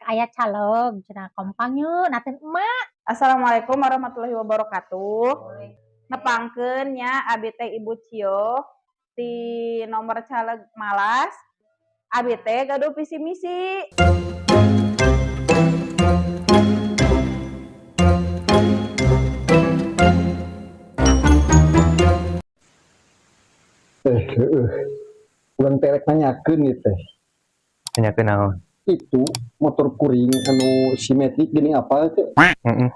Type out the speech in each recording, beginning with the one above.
aya caleg cenah kompang yeuh nateun emak. Assalamualaikum warahmatullahi wabarakatuh. Nepangkeun nya abi teh Ibu Cio di nomor caleg Malas. Abi teh gaduh visi misi. Urang terek nanyakeun ieu teh. Nanyakeun naon? Itu motor kuring anu simetrik gini apal teh?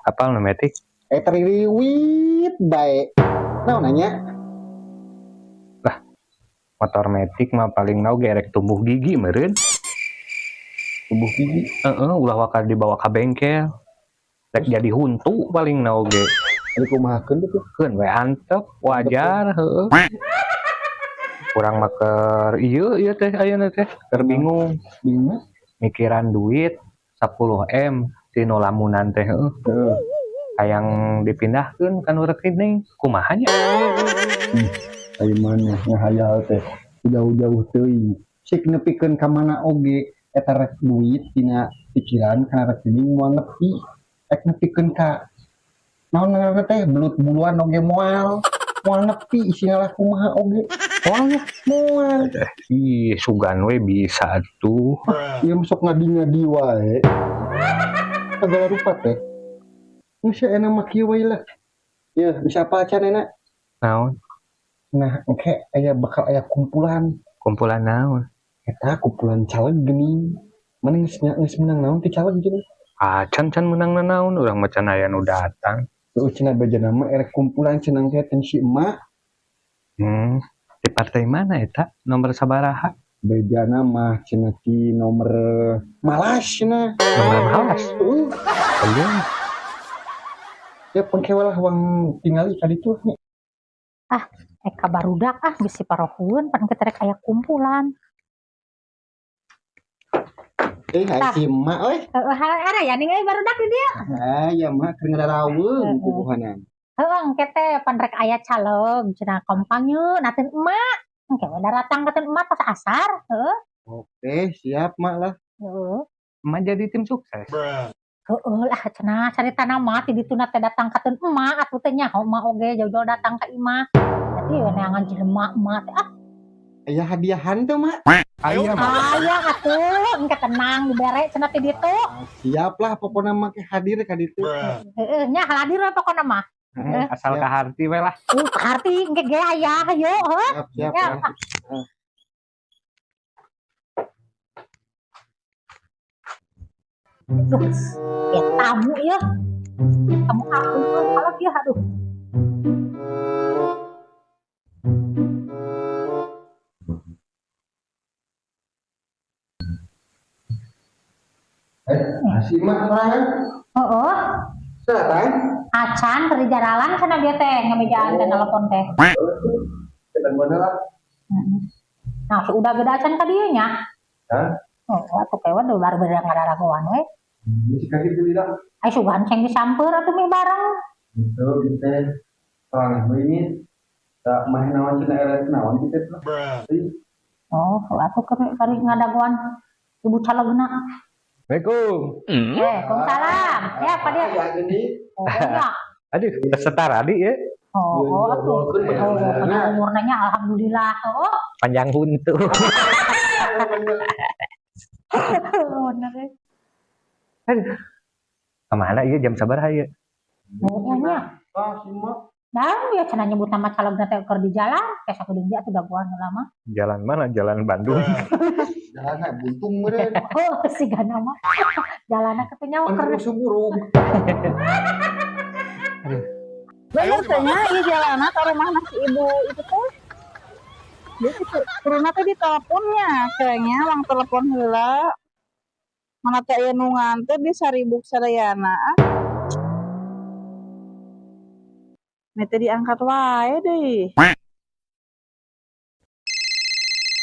Apal nu metik? Tririwit bae. Naon nanya? Lah, motor metik mah paling naon gerek tumbuh gigi meureun. Tumbuh gigi. Ulah wakar dibawa ka bengkel. Rek jadi huntu paling naon ge. Ari kumahakeun tuh? Keun we antep, wajar heueuh. Kurang mah keur ieu teh ayeuna teh keur bingung. Bingung? Mikiran duit 10M tinu lamunan teh heueuh. Hayang dipindahkeun ka nu rekening kumaha nya? Ayo mana ngahayal teh jauh-jauh teuing. Sik nepikeun ka mana oge eta rek duit tina pikiran kana rekening moal nepi. Rek nepikeun ka naon ngaranna teh belut buluan oge moal nepi isina kumaha oge. Moal. Ih, sugan we bisa tuh. Ieu sok ngadi-ngadi wae. Segala rupa teh. Geus enak mah kieu we lah. Yeuh, bisa apa can enak? Naon? Nah, engke bakal aya kumpulan. Kumpulan naon? Eta kumpulan caleg geuning. Mana geus menang naon ti caleg geuning? Can menang naon urang macan aya nu datang. Tuh cenah bejana mah erek kumpulan cenah teh si emak. Di partai mana eta? Nomor sabaraha? Bejana mah cenah ti nomor Malas cenah. Nomor Malas. Ayeuna. Ya pengkewalah wang tingali ka ditu. Eka barudak geus siparohkeun pan keterek aya kumpulan. Hai si emak euy. Ada ya ning barudak di dieu. Ya mah keur ngadaraweuh kubuhanan. Heueuh engke teh pan rek aya caleg cenah kompang yeuh nateun emak. Engke we datang kateun emak pas asar. Oke, siap mak lah. Emak jadi tim sukses. Heueuh lah cenah carita nama ti ditu teh datang kateun emak atuh teh nyaho emak oge jauh-jauh datang ka imah. Jadi we neangan jelema emak teh Aya hadiahan tuh mak. Aya aya atuh engke tenang dibere cenah ti ditu. Siap lah pokoknya mak hadir ka ditu. Heeh nya hadir we pokona mah. asal kaharti we lah. Arti engke ge aya hayu heuh. Siap. Ya. Duh, ya tamu ya. Kamu aku kalau dia aduh. Si mak sorangan. Heeh. Sekarang Acan keur di jaralan cenah dia teh ngamejaan teh nelpon teh. sedang mana lah. Nah, sudah beda acan ka dieu nya. Hah? Oh, atuh kewe udah baru beda ngadaragoan we. Bisa kasih beli lah. Ai sugan ceng disamper atuh meh bareng. Itu kita sorangan ini tak main nawan cina elet nawan kita lah. Oh, atuh kari ngadagoan ibu calegna. Assalamualaikum. Waalaikumsalam. Ya, Pak dia. Ya gini. Oh, ya. Aduh, setara di ya. Atuh. Umurna nya alhamdulillah. Oh, Panjang huntu. bener ya. Kemana ieu jam sabaraha ieu? Nya. Si mak. Dan ya cenah nyebut nama calegna teh keur di jalan, kesa kudu dia atuh dagoan lama. Jalan mana? Jalan Bandung. Jalan buntung meureun. Oh, siga nama. Jalanna kitu nya keur Musuh burung. Bener teh nya ieu jalana ka rumahna si ibu itu teh. Dia turunna teh diteleponnya kayaknya lang telepon heula. Mana teh aya nu nganteu di Saribuk sadayana. Mete diangkat wae deui.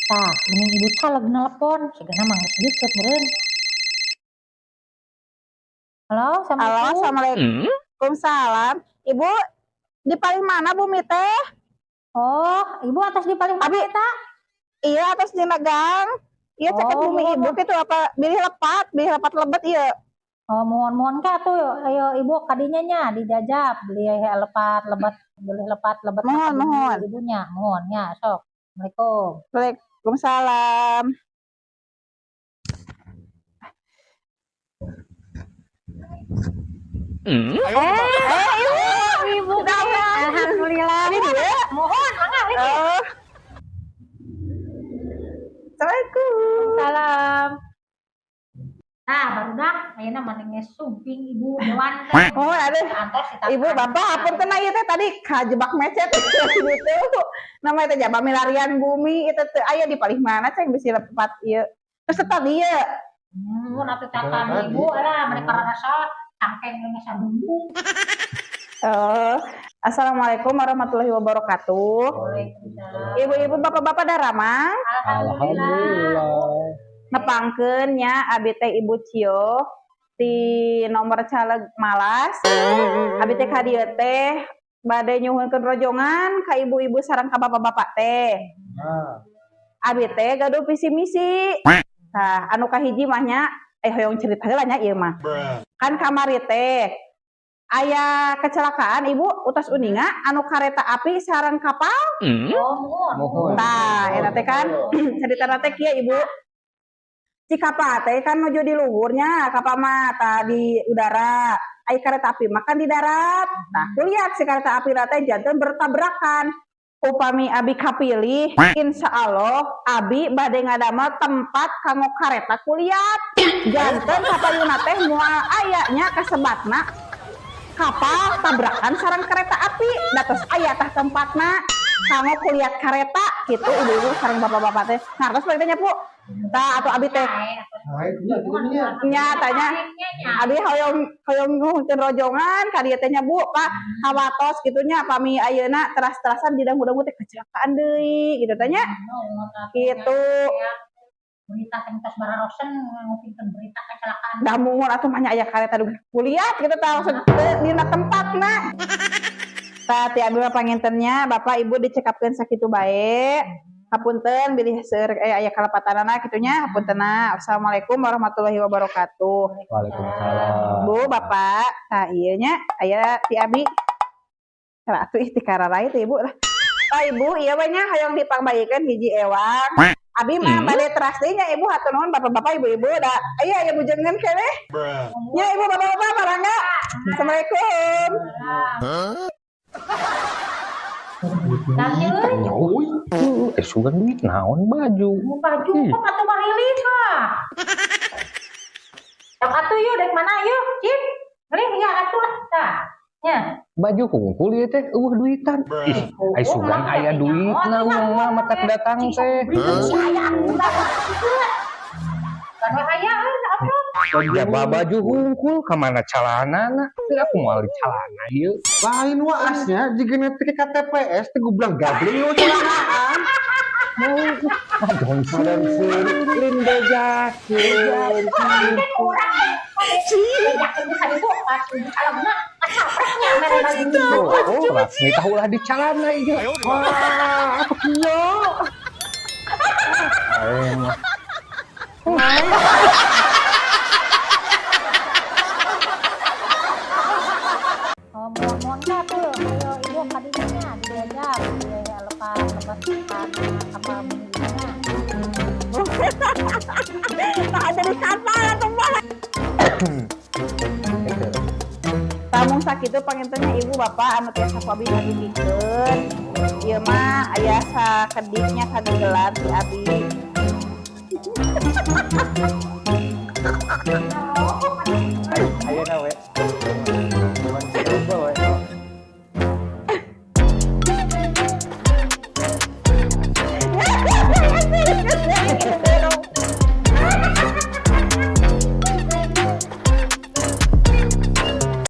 tah, mending ibu caleg nelpon, sigana mah geus deukeut meureun. Halo, Halo, assalamualaikum. Assalamualaikum. Ibu di paling mana Bu Miteh? Oh, ibu atas di paling mana eta? Iya atas di Megang. Iya ceket Oh, bumi ibu gitu apa bilih lepat lebat iya. Oh, mohon ka tuh, ayo ibu kadinya nya dijajab beli lepat lebat, beli lepat lebat Mohon. ibunya, mohon ya sok. Assalamualaikum. Waalaikumsalam. Ibu, Alhamdulillah. alhamdulillah. Ini dia. Mohon, mangga ini. Oh. Assalamualaikum. Salam. Nah, baru dah, ayeuna manehnya sumping ibu dewan teh. Oh, aduh. Antos kita. Ibu bapak apun tenang ieu teh tadi kajebak mecet gitu. Namanya teh jaba milarian bumi itu teh aya di palih mana ceng bisi lepat ieu. Terus tadi ya. Mun atuh cakan ibu lah mereka rasa cangkeng geus sabumbu. Assalamualaikum warahmatullahi wabarakatuh. Waalaikumsalam. Ibu-ibu bapak-bapak da ramang Alhamdulillah. nepangkeun nya abi teh Ibu Cio di nomor caleg Malas. Abi teh ka dieu teh bade nyuhunkeun rojongan ka ibu-ibu sareng ka bapak-bapak teh. Nah, Abi teh gaduh visi misi. Nah, anu kahiji mah nya hoyong cerita heula nya ieu mah. Kan kamari teh aya kecelakaan ibu utas uninga anu kareta api sareng kapal. Oh, mohon. Nah, eta teh kan cerita teh kieu ibu. Si kapal teh kan nuju di luhurnya, kapal mah di udara. Ai kereta api makan di darat. Nah, kulihat si kereta api teh janten bertabrakan. Upami abi kapilih, insya Allah abi bade ngadamel tempat kanggo kareta kulihat. Janten kapayuna teh moal ayanya kasebatna kapal tabrakan sareng kereta api. Datos aya tah tempatna kanggo kulihat kareta gitu ibu-ibu sareng bapak-bapak teh. Ngartos balik teh nya, Bu. Tah atuh abi teh nyatanya abi hoyong nuhunkeun rojongan ka dieu teh nya Bu, Pak, hawatos kitu nya pami ayeuna teras-terasan di dangu-dangu teh kecelakaan deui gitu teh nya. Gitu. Berita tentang bararosen ngupingkeun berita kecelakaan. Da mungun atuh mah nya aya kareta dugi kulihat gitu tah langsung dina tempatna. Tah ti abi mah pangintennya Bapak Ibu dicekapkeun sakitu bae. Hapunten bilih seueur aya kalepatanana kitu nya hapuntenna. Assalamualaikum warahmatullahi wabarakatuh. Waalaikumsalam. Bu, Bapak, tah ieu nya aya ti abi. Tara atuh ti kararai teh Ibu lah. Tah Ibu, ieu we nya hayang dipangbayikeun hiji ewang. Abi mah bade teras deui nya Ibu hatur nuhun Bapak-bapak Ibu-ibu da. Aya bujengeun keneh. Nya Ibu Bapak-bapak marangga. Assalamualaikum. Nyoi. Sugan duit naon baju. Baju kok atuh marilis mah. Sok atuh yuk dek mana yuk, Cip. Ngeuring ya atuh lah tah. Nya. Baju kungkul ieu teh duitan. Ih, ai sugan aya duitna mah mata datang teh. Si aya udah. Kan we aya upload. Jaba baju hungkul ka mana calanana? Teu aku moal di calana ieu. Lain waasnya jika nanti ke KTPS teh gublang gabling lu celanaan. Jangan seurin bejakeun. Oh, rasmi tahulah di calana ieu. Wah, apa kieu? Ayo mah. Mohon ka tuh, ayo ibu kadinya dijajab beli lepas kapal bunyinya. Tak jadi kapal atuh mah. Tamung sakitu pangintennya Ibu Bapak anu tiasa abi ngagigikeun. Ieu mah aya sakediknya kagegelan si abi.